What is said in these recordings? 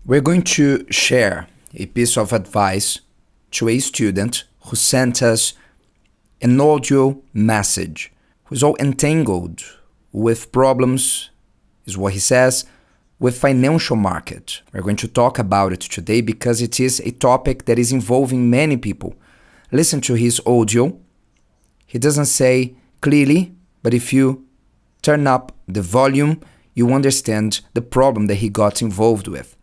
We're going to share a piece of advice to a student who sent us an audio message, who's all entangled with problems, is what he says, with financial market. We're going to talk about it today because it is a topic that is involving many people. Listen to his audio. He doesn't say clearly, but if you turn up the volume, you understand the problem that he got involved with.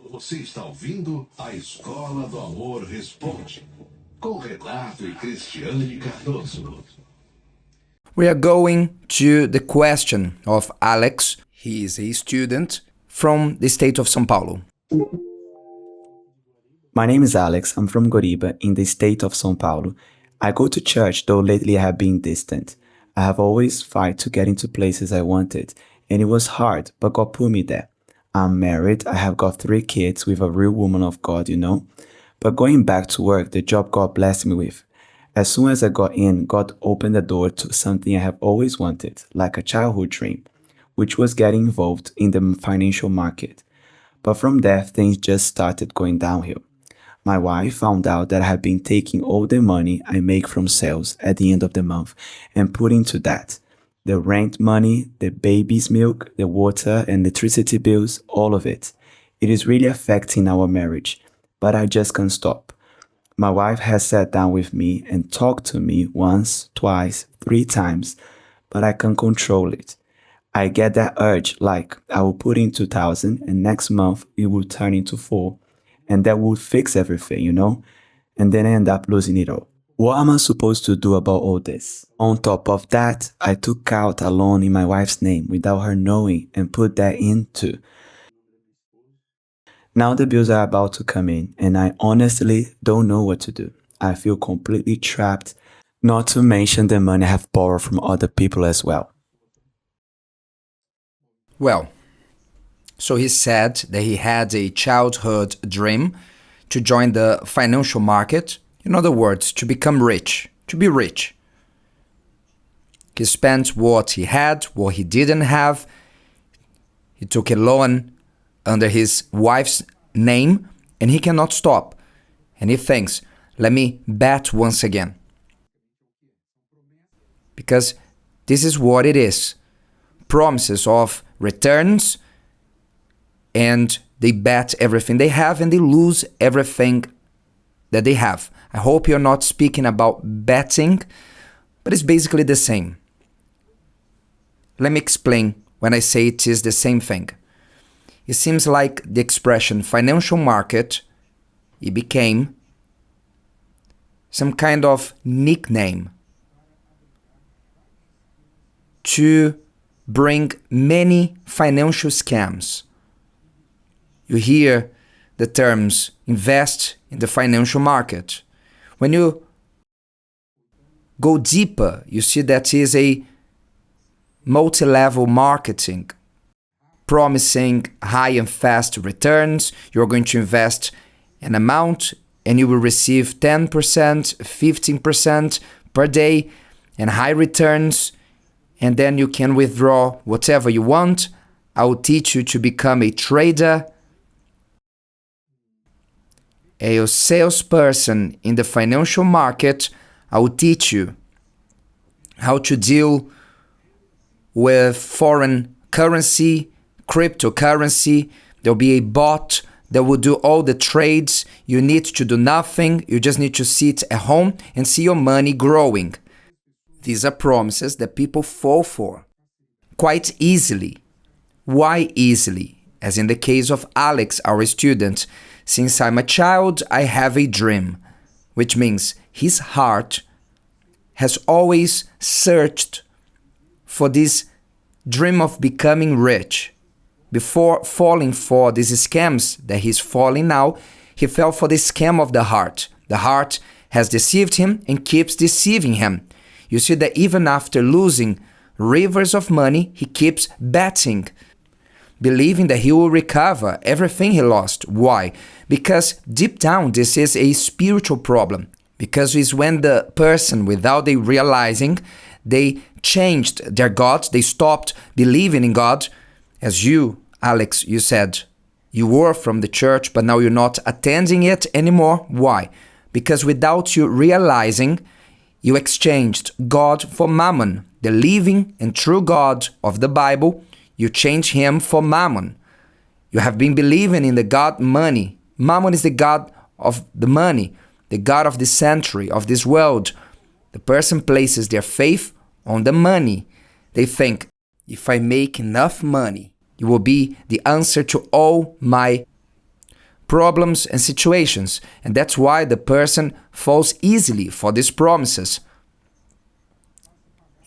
Você está ouvindo a Escola do Amor Responde, com Renato e Cristiane Cardoso. We are going to the question of Alex. He is a student from the state of São Paulo. My name is Alex. I'm from Goriba in the state of São Paulo. I go to church, though lately I have been distant. I have always fight to get into places I wanted, and it was hard, but God put me there. I'm married. I have got 3 kids with a real woman of God, But going back to work, the job God blessed me with. As soon as I got in, God opened the door to something I have always wanted, like a childhood dream, which was getting involved in the financial market. But from there, things just started going downhill. My wife found out that I had been taking all the money I make from sales at the end of the month and put into that. The rent money, the baby's milk, the water and electricity bills, all of it. It is really affecting our marriage, but I just can't stop. My wife has sat down with me and talked to me once, twice, 3 times, but I can't control it. I get that urge like I will put in 2,000 and next month it will turn into 4 and that will fix everything, And then I end up losing it all. What am I supposed to do about all this? On top of that, I took out a loan in my wife's name without her knowing and put that in too. Now the bills are about to come in and I honestly don't know what to do. I feel completely trapped, not to mention the money I have borrowed from other people as well. Well, so he said that he had a childhood dream to join the financial market. In other words, to become rich, to be rich. He spent what he had, what he didn't have. He took a loan under his wife's name and he cannot stop. And he thinks, let me bet once again. Because this is what it is. Promises of returns, and they bet everything they have and they lose everything that they have. I hope you're not speaking about betting, but it's basically the same. Let me explain when I say it is the same thing. It seems like the expression financial market, it became some kind of nickname to bring many financial scams. You hear the terms invest in the financial market. When you go deeper, you see that is a multi-level marketing, promising high and fast returns. You're going to invest an amount and you will receive 10%, 15% per day and high returns. And then you can withdraw whatever you want. I will teach you to become a trader, a salesperson in the financial market. I will teach you how to deal with foreign currency, cryptocurrency. There'll be a bot that will do all the trades. You need to do nothing. You just need to sit at home and see your money growing. These are promises that people fall for quite easily. Why easily? As in the case of Alex, our student. Since I'm a child, I have a dream, which means his heart has always searched for this dream of becoming rich. Before falling for these scams that he's falling now, he fell for the scam of the heart. The heart has deceived him and keeps deceiving him. You see that even after losing rivers of money, he keeps betting, believing that he will recover everything he lost. Why? Because deep down, this is a spiritual problem. Because it's when the person, without they realizing, they changed their God. They stopped believing in God. As you, Alex, you said, you were from the church, but now you're not attending it anymore. Why? Because without you realizing, you exchanged God for Mammon, the living and true God of the Bible. You changed him for Mammon. You have been believing in the God money. Mammon is the God of the money, the God of this century, of this world. The person places their faith on the money. They think, if I make enough money, it will be the answer to all my problems and situations. And that's why the person falls easily for these promises.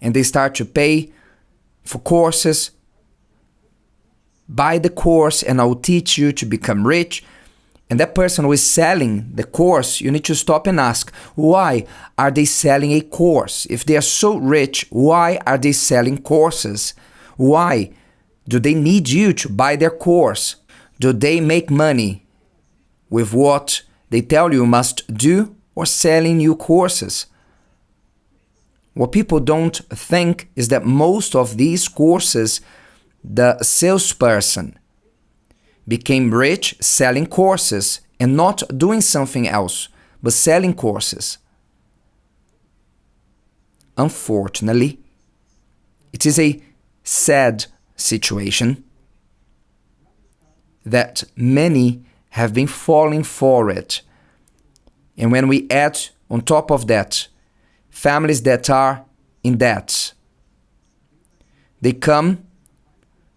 And they start to pay for courses. Buy the course and I'll teach you to become rich. And that person who is selling the course, you need to stop and ask, why are they selling a course? If they are so rich, why are they selling courses? Why do they need you to buy their course? Do they make money with what they tell you must do or selling you courses? What people don't think is that most of these courses, the salesperson became rich selling courses and not doing something else, but selling courses. Unfortunately, it is a sad situation that many have been falling for it. And when we add on top of that, families that are in debt, they come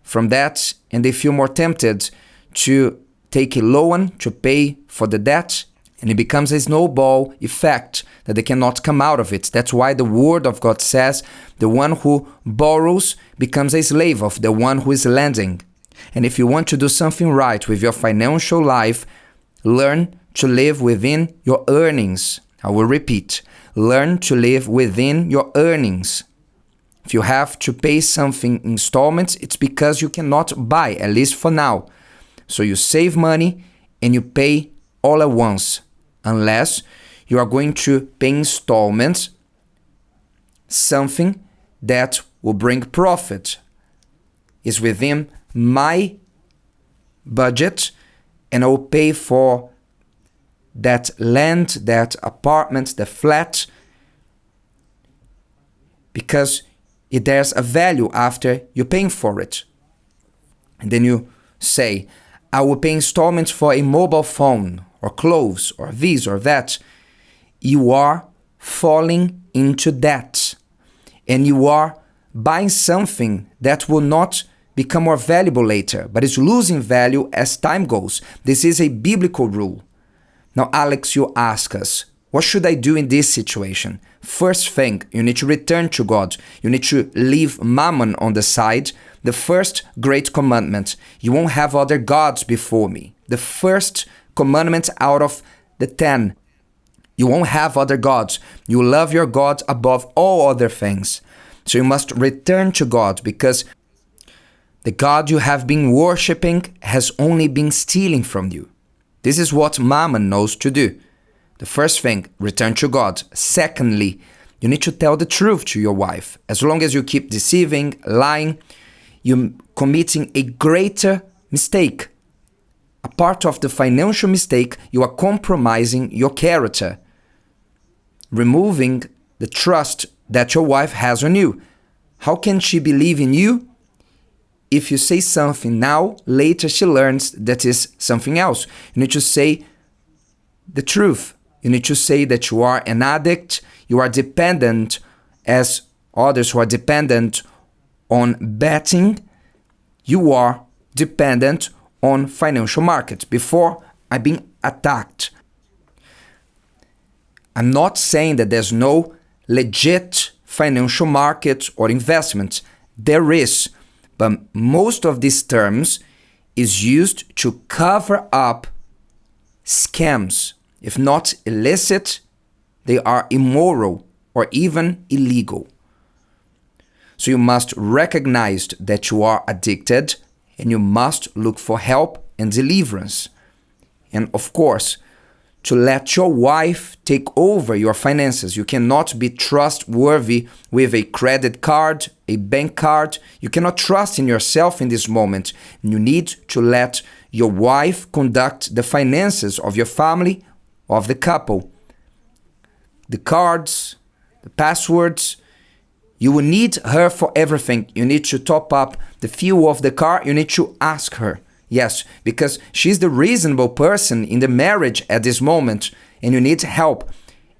from that and they feel more tempted to take a loan to pay for the debt, and it becomes a snowball effect that they cannot come out of it. That's why the word of God says the one who borrows becomes a slave of the one who is lending. And if you want to do something right with your financial life, learn to live within your earnings. I will repeat, learn to live within your earnings. If you have to pay something in installments, it's because you cannot buy, at least for now. So you save money and you pay all at once, unless you are going to pay installments, something that will bring profit, is within my budget, and I will pay for that land, that apartment, the flat, because there's a value after you're paying for it. And then you say, I will pay installments for a mobile phone or clothes or this or that. You are falling into debt and you are buying something that will not become more valuable later, but is losing value as time goes. This is a biblical rule. Now, Alex, you ask us, what should I do in this situation? First thing, you need to return to God. You need to leave Mammon on the side. The first great commandment, you won't have other gods before me. The first commandment out of the 10, you won't have other gods. You love your God above all other things. So you must return to God, because the God you have been worshipping has only been stealing from you. This is what Mammon knows to do. The first thing, return to God. Secondly, you need to tell the truth to your wife. As long as you keep deceiving, lying, you're committing a greater mistake. A part of the financial mistake, you are compromising your character, removing the trust that your wife has on you. How can she believe in you if you say something now, later she learns that is something else? You need to say the truth. You need to say that you are an addict, you are dependent, as others who are dependent on betting, you are dependent on financial markets. Before, I've been attacked. I'm not saying that there's no legit financial market or investment. There is, but most of these terms is used to cover up scams. If not illicit, they are immoral or even illegal. So you must recognize that you are addicted and you must look for help and deliverance. And of course, to let your wife take over your finances. You cannot be trustworthy with a credit card, a bank card. You cannot trust in yourself in this moment. You need to let your wife conduct the finances of your family, of the couple. The cards, the passwords, you will need her for everything. You need to top up the fuel of the car. You need to ask her. Yes, because she's the reasonable person in the marriage at this moment, and you need help.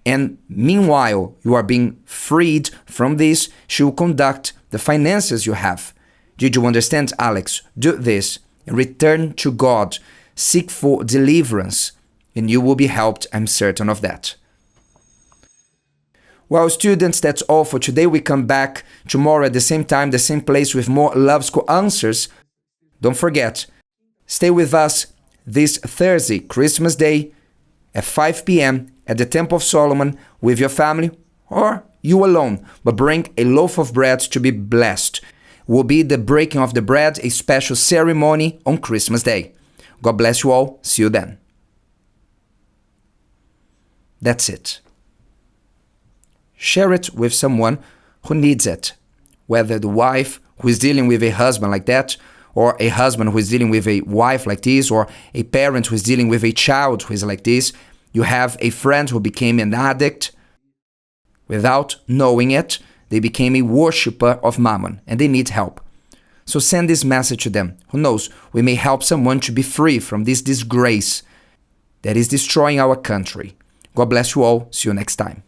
And meanwhile, you are being freed from this. She will conduct the finances you have. Did you understand, Alex? Do this. Return to God. Seek for deliverance, and you will be helped. I'm certain of that. Well, students, that's all for today. We come back tomorrow at the same time, the same place with more Love School answers. Don't forget, stay with us this Thursday, Christmas Day, at 5 p.m. at the Temple of Solomon with your family or you alone, but bring a loaf of bread to be blessed. Will be the breaking of the bread, a special ceremony on Christmas Day. God bless you all. See you then. That's it. Share it with someone who needs it, whether the wife who is dealing with a husband like that, or a husband who is dealing with a wife like this, or a parent who is dealing with a child who is like this. You have a friend who became an addict. Without knowing it, they became a worshiper of Mammon, and they need help. So send this message to them. Who knows, we may help someone to be free from this disgrace that is destroying our country. God bless you all. See you next time.